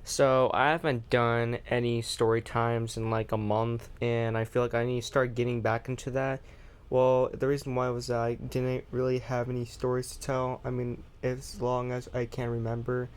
So I haven't done any story times in like a month, and I feel like I need to start getting back into that. Well, the reason why was that I didn't really have any stories to tell. I mean, as long as I can remember.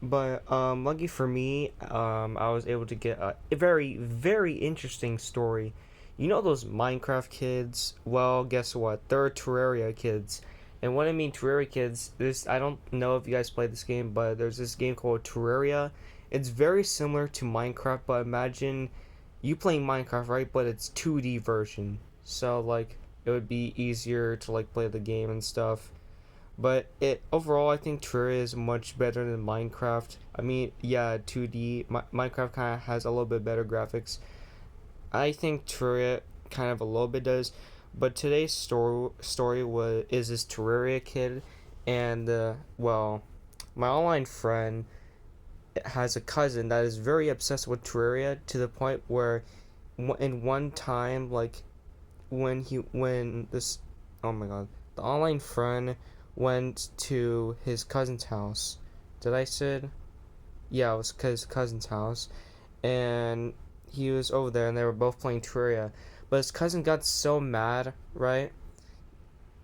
But lucky for me, I was able to get a very, very interesting story. You know those Minecraft kids? Well, guess what? They're Terraria kids. And what I mean Terraria kids, this I don't know if you guys play this game, but there's this game called Terraria. It's very similar to Minecraft, but imagine you playing Minecraft, right? But it's 2D version. So like it would be easier to like play the game and stuff. But it overall, I think Terraria is much better than Minecraft. I mean, yeah, 2D. Minecraft kind of has a little bit better graphics. I think Terraria kind of a little bit does. But today's story was is this Terraria kid, and well, my online friend has a cousin that is very obsessed with Terraria to the point where, in one time, like when this, oh my god, the online friend went to his cousin's house. Did I said? Yeah, it was his cousin's house, and he was over there, and they were both playing Terraria. But his cousin got so mad, right?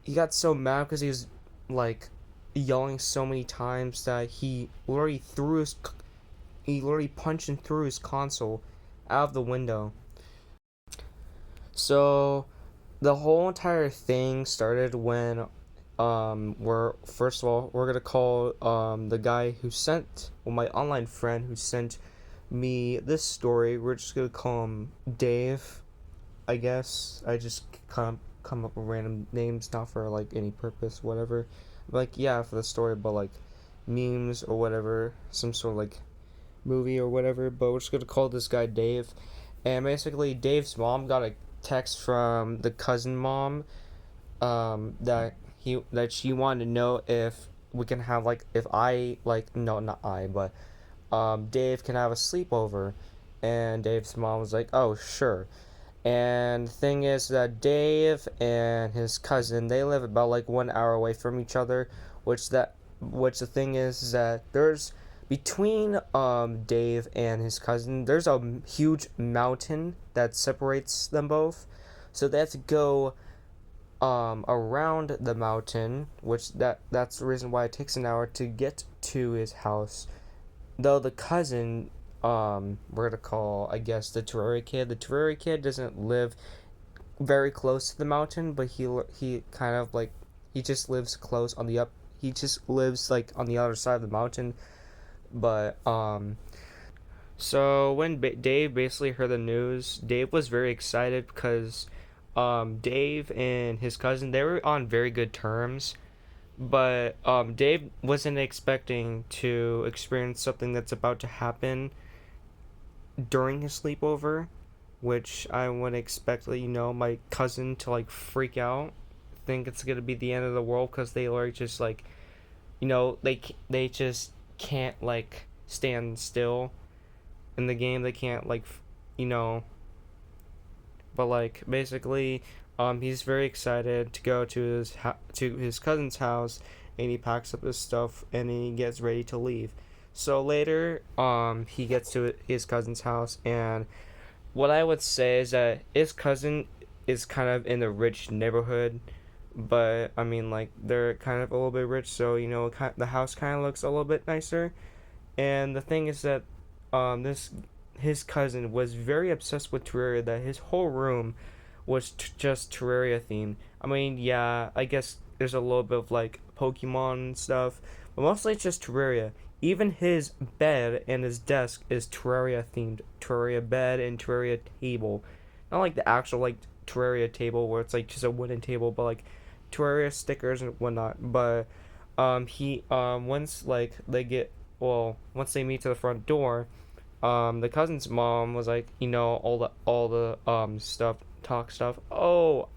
He got so mad because he was like yelling so many times that he literally punched and threw his console out of the window. So the whole entire thing started when we're first of all we're gonna call the guy who sent, well, my online friend who sent me this story. We're just gonna call him Dave. I guess I just come up with random names, not for like any purpose, whatever. Like, yeah, for the story, but like memes or whatever, some sort of like movie or whatever. But we're just gonna call this guy Dave. And basically, Dave's mom got a text from the cousin mom, that she wanted to know if we can have, like, if I, like, no, not I, but Dave can have a sleepover. And Dave's mom was like, oh, sure. And the thing is that Dave and his cousin, they live about like 1 hour away from each other, which the thing is that there's between Dave and his cousin, there's a huge mountain that separates them both. So they have to go around the mountain, which that's the reason why it takes an hour to get to his house. Though the cousin, we're gonna call, I guess, the Terraria kid. The Terraria kid doesn't live very close to the mountain, but he kind of like, he just lives close on the up. He just lives like on the other side of the mountain. But so when Dave basically heard the news, Dave was very excited because Dave and his cousin, they were on very good terms. But Dave wasn't expecting to experience something that's about to happen during his sleepover, which I would expect, my cousin to like freak out, think it's gonna be the end of the world because they are just like, they just can't like stand still in the game. They can't like, you know, but like basically, he's very excited to go to to his cousin's house, and he packs up his stuff and he gets ready to leave. So later, he gets to his cousin's house, and what I would say is that his cousin is kind of in a rich neighborhood, but I mean, like, they're kind of a little bit rich, so the house kind of looks a little bit nicer. And the thing is that, this his cousin was very obsessed with Terraria. That his whole room was just Terraria themed. I mean, yeah, I guess there's a little bit of like Pokemon and stuff, but mostly it's just Terraria. Even his bed and his desk is Terraria themed. Terraria bed and Terraria table. Not like the actual like Terraria table where it's like just a wooden table, but like Terraria stickers and whatnot. But he once like they get well once they meet to the front door, the cousin's mom was like, all the stuff. Oh,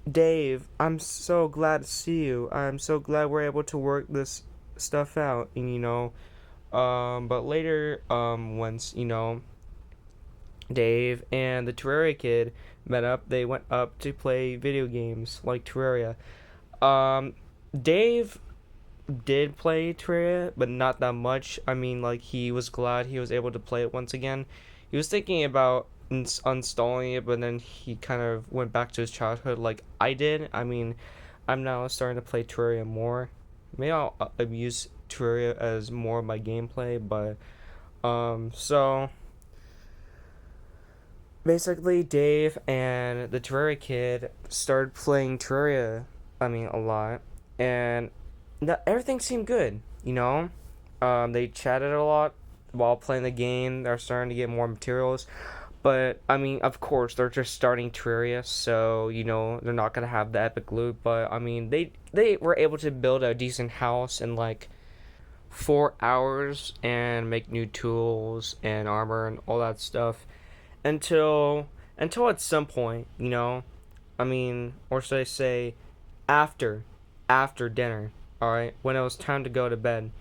Dave, I'm so glad to see you. I'm so glad we're able to work this stuff out. And but later, once Dave and the Terraria kid met up, they went up to play video games like Terraria. Um, Dave did play Terraria, but not that much. I mean, like, he was glad he was able to play it once again. He was thinking about uninstalling it, but then he kind of went back to his childhood like I did. I mean, I'm now starting to play Terraria more. Maybe I'll use Terraria as more of my gameplay, but so basically, Dave and the Terraria kid started playing Terraria. I mean, a lot, and everything seemed good. They chatted a lot while playing the game. They're starting to get more materials, but I mean, of course, they're just starting Terraria, so they're not gonna have the epic loot. But I mean, they were able to build a decent house in like 4 hours and make new tools and armor and all that stuff until at some point, I mean, or should I say after dinner, all right, when it was time to go to bed,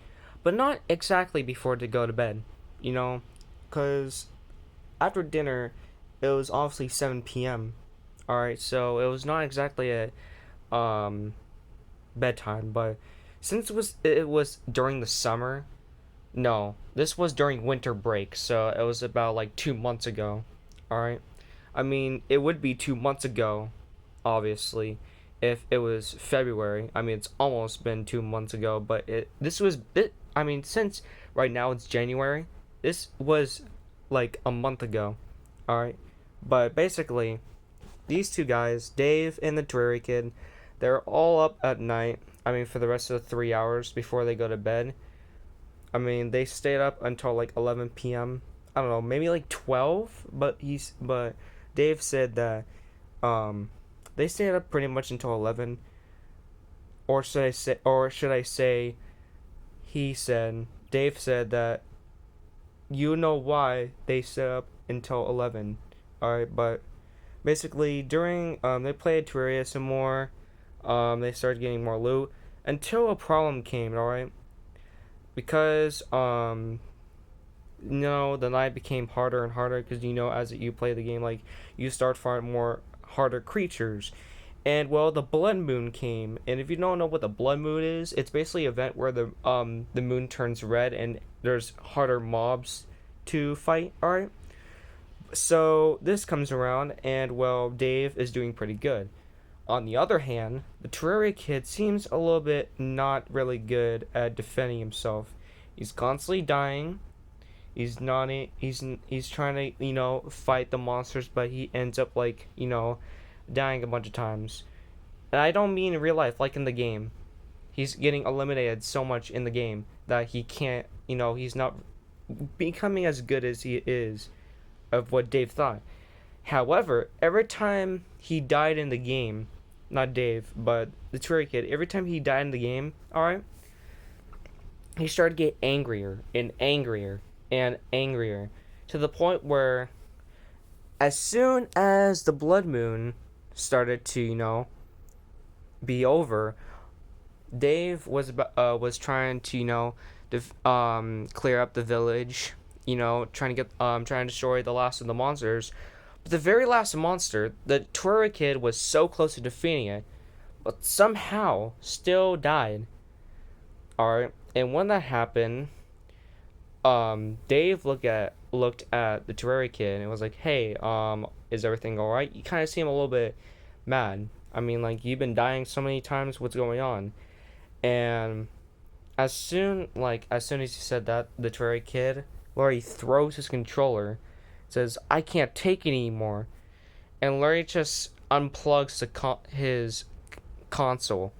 but not exactly before to go to bed, you know, cuz after dinner it was obviously 7 p.m. All right, so it was not exactly a um bedtime, but since it was during the summer, no, this was during winter break, so it was about like 2 months ago. All right. I mean, it would be 2 months ago, obviously, if it was February. I mean, it's almost been 2 months ago, but this was it. I mean, since right now it's January, this was like a month ago. All right, but basically, these two guys, Dave and the Terraria kid, they're all up at night. I mean, for the rest of the 3 hours before they go to bed. I mean, they stayed up until like 11 p.m. I don't know, maybe like 12, but Dave said that um they stayed up pretty much until 11, or should I say he said Dave said that why they stayed up until 11. All right, but basically during they played Terraria some more. They started getting more loot until a problem came, all right? Because the night became harder and harder because as you play the game, like you start finding more harder creatures, and well, the blood moon came, and if you don't know what the blood moon is, it's basically an event where the moon turns red and there's harder mobs to fight. All right, so this comes around, and well, Dave is doing pretty good. On the other hand, the Terraria kid seems a little bit not really good at defending himself. He's constantly dying. He's trying to fight the monsters, but he ends up like dying a bunch of times. And I don't mean in real life, like in the game. He's getting eliminated so much in the game that he can't. He's not becoming as good as he is of what Dave thought. However, every time he died in the game, not Dave, but the Terraria kid, every time he died in the game, all right, he started to get angrier and angrier and angrier to the point where as soon as the blood moon started to be over, Dave was trying to clear up the village, trying to destroy the last of the monsters. But the very last monster, the Terraria kid was so close to defeating it, but somehow still died. Alright, and when that happened, Dave looked at the Terraria kid and was like, "Hey, is everything all right?" You kind of seem a little bit mad. I mean, like, you've been dying so many times. What's going on? And as soon as he said that, the Terraria kid, Larry throws his controller, says, "I can't take it anymore," and Larry just unplugs his console.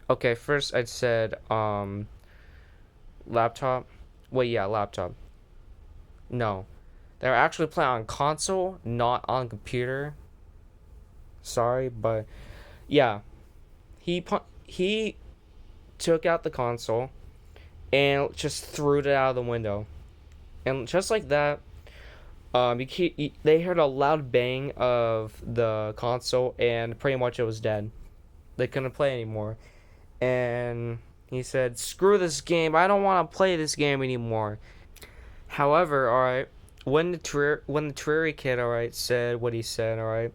Okay, first I said laptop. Wait, yeah, laptop. No, they're actually playing on console, not on computer. Sorry, but yeah, he took out the console and just threw it out of the window, and just like that, they heard a loud bang of the console, and pretty much it was dead. They couldn't play anymore, and he said, "Screw this game! I don't want to play this game anymore." However, all right, when the Terraria kid, all right, said what he said, all right,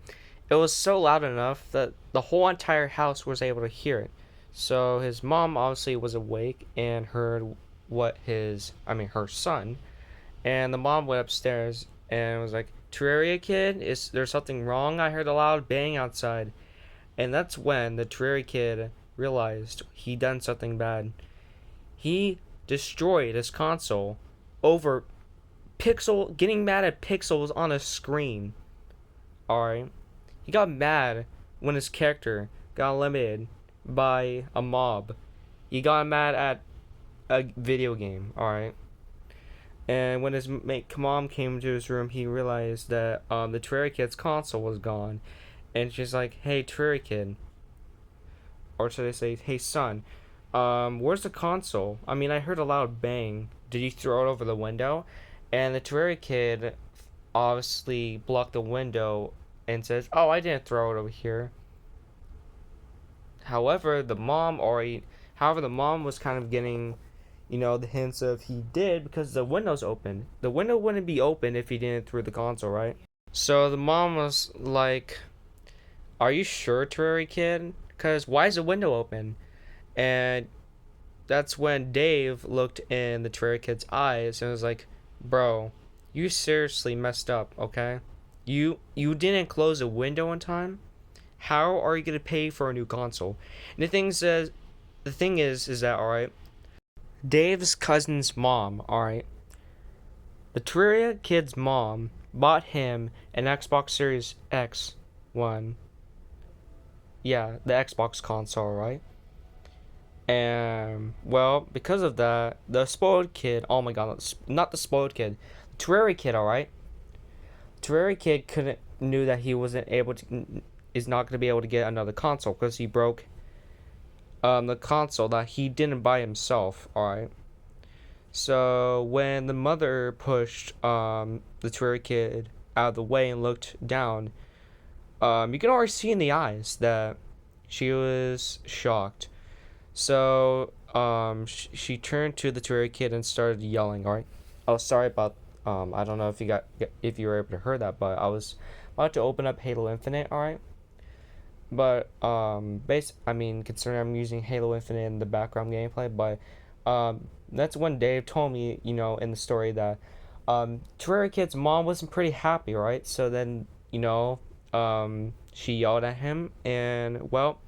it was so loud enough that the whole entire house was able to hear it. So his mom obviously was awake and heard what her son, and the mom went upstairs and was like, Terraria kid, is there something wrong? I heard a loud bang outside. And that's when the Terraria kid realized he done something bad. He destroyed his console over getting mad at pixels on a screen. Alright? He got mad when his character got eliminated by a mob. He got mad at a video game, alright? And when his mom came to his room, he realized that the Terraria Kid's console was gone. And she's like, hey, Terraria Kid. Or should I say, hey, son, where's the console? I mean, I heard a loud bang. Did you throw it over the window? And the Terraria Kid obviously blocked the window and says, oh, I didn't throw it over here. However, the mom was kind of getting, the hints of he did because the window's open. The window wouldn't be open if he didn't throw the console, right? So the mom was like, are you sure, Terraria Kid? Because why is the window open? And that's when Dave looked in the Terraria Kid's eyes and was like, bro, you seriously messed up, okay? You didn't close a window in time? How are you gonna pay for a new console? And the thing is that alright, Dave's cousin's mom, alright, the Terraria Kid's mom bought him an Xbox Series X one. Yeah, the Xbox console, right? And well, because of that, the spoiled kid. Oh my god, not the spoiled kid, the Terraria Kid. All right, Terraria Kid couldn't knew that he wasn't able to is not going to be able to get another console because he broke the console that he didn't buy himself. All right. So when the mother pushed the Terraria Kid out of the way and looked down, you can already see in the eyes that she was shocked. So she turned to the Terraria Kid and started yelling. All right. Oh, sorry about. I don't know if you were able to hear that, but I was about to open up Halo Infinite. All right. But considering I'm using Halo Infinite in the background gameplay, but that's when Dave told me, in the story that Terraria Kid's mom wasn't pretty happy, right? So then, she yelled at him, and well,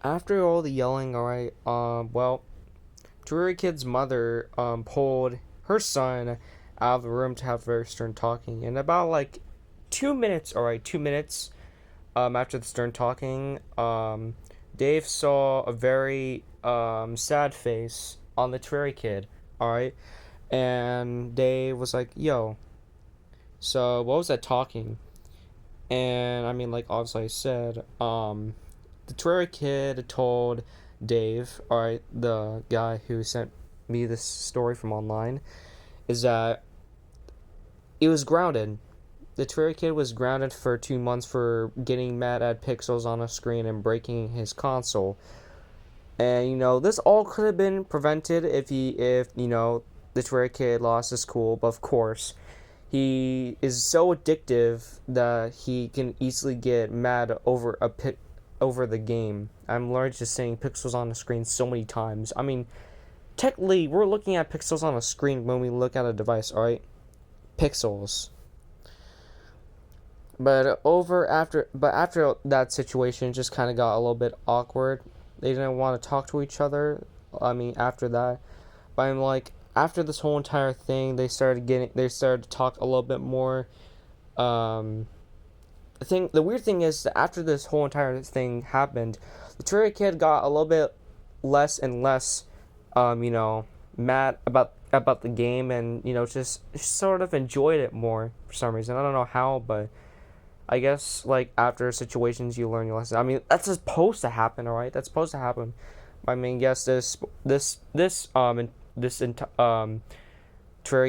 after all the yelling, all right, Terraria Kid's mother pulled her son out of the room to have very stern talking, and about like 2 minutes, all right, 2 minutes after the stern talking, Dave saw a very sad face on the Terraria Kid, all right, and Dave was like, "Yo, so what was that talking?" And I mean, like obviously I said, the Terraria Kid told Dave, all right, the guy who sent me this story from online, is that it was grounded. The Terraria Kid was grounded for 2 months for getting mad at pixels on a screen and breaking his console. And this all could have been prevented if the Terraria Kid lost his cool. But of course, he is so addictive that he can easily get mad over the game. I'm learned to saying pixels on the screen so many times. I mean, technically, we're looking at pixels on a screen when we look at a device, alright? Pixels. But after that situation just kind of got a little bit awkward. They didn't want to talk to each other. I mean, after that. But I'm like, after this whole entire thing, they started to talk a little bit more. The weird thing is that after this whole entire thing happened, the Terraria Kid got a little bit less and less, mad about the game, and just sort of enjoyed it more for some reason. I don't know how, but I guess like after situations you learn your lesson. I mean, that's supposed to happen, all right? That's supposed to happen. I mean, yes, Terraria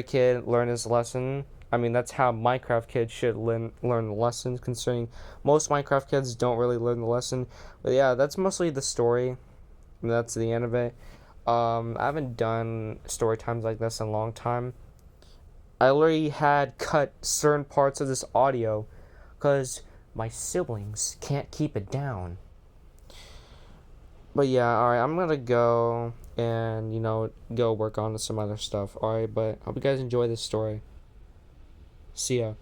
Kid learned his lesson. I mean, that's how Minecraft kids should learn the lessons, considering most Minecraft kids don't really learn the lesson. But yeah, that's mostly the story. And that's the end of it. I haven't done story times like this in a long time. I already had cut certain parts of this audio because my siblings can't keep it down. But yeah, all right, I'm gonna go and go work on some other stuff. All right, but hope you guys enjoy this story. See ya.